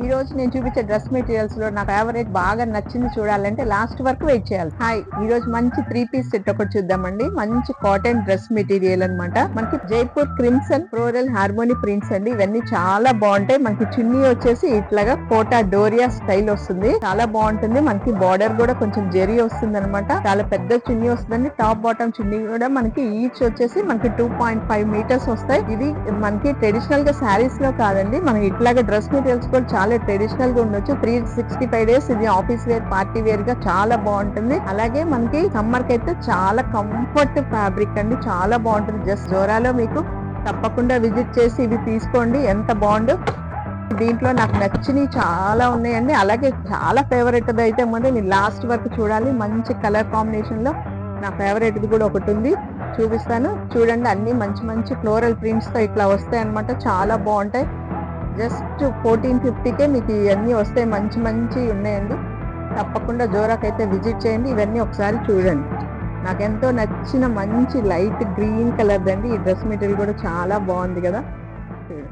ఈ రోజు నేను చూపించే డ్రెస్ మెటీరియల్స్ లో నా ఫేవరెట్ బాగా నచ్చింది చూడాలంటే లాస్ట్ వరకు వెయిట్ చేయాలి. హాయ్, ఈ రోజు మంచి 3 పీస్ సెట్ ఒకటి చూద్దామండి. మంచి కాటన్ డ్రెస్ మెటీరియల్ అన్నమాట. మనకి Jaipur crimson floral harmony prints అండి. ఇవన్నీ చాలా బాగుంటాయి. మనకి చున్నీ వచ్చేసి ఇట్లాగా కోటా డోరియా స్టైల్ వస్తుంది. చాలా బాగుంటుంది. మనకి బార్డర్ కూడా కొంచెం జెరీ వస్తుంది అనమాట. చాలా పెద్ద చున్నీ వస్తుందండి. టాప్ బాటమ్ చున్నీ కూడా మనకి ఈచ్ వచ్చేసి మనకి 2.5 మీటర్స్ వస్తాయి. ఇది మనకి ట్రెడిషనల్ గా శారీస్ లో కాదండి, మనకి ఇట్లాగా డ్రెస్ మెటీరియల్స్ కూడా చాలా ట్రెడిషనల్ గా ఉండొచ్చు. 365 డేస్ ఇది ఆఫీస్ వేర్, పార్టీ వేర్ గా చాలా బాగుంటుంది. అలాగే మనకి సమ్మర్ కి అయితే చాలా కంఫర్ట్ ఫ్యాబ్రిక్ అండి, చాలా బాగుంటుంది. జస్ట్ జోరాలో మీకు తప్పకుండా విజిట్ చేసి ఇవి తీసుకోండి. ఎంత బాగుండు. దీంట్లో నాకు నచ్చినవి చాలా ఉన్నాయండి. అలాగే చాలా ఫేవరెట్ అయితే నేను లాస్ట్ వరకు చూడాలి. మంచి కలర్ కాంబినేషన్ లో నా ఫేవరెట్ కూడా ఒకటి ఉంది, చూపిస్తాను చూడండి. అన్ని మంచి మంచి ఫ్లోరల్ ప్రింట్స్ తో ఇట్లా వస్తాయి అనమాట. చాలా బాగుంటాయి. జస్ట్ 1450కే మీకు ఇవన్నీ వస్తాయి. మంచి మంచి ఉన్నాయండి. తప్పకుండా జోరాకి అయితే విజిట్ చేయండి. ఇవన్నీ ఒకసారి చూడండి. నాకెంతో నచ్చిన మంచి లైట్ గ్రీన్ కలర్ దండి. ఈ డ్రెస్ మెటీరియల్ కూడా చాలా బాగుంది కదా, చూడండి.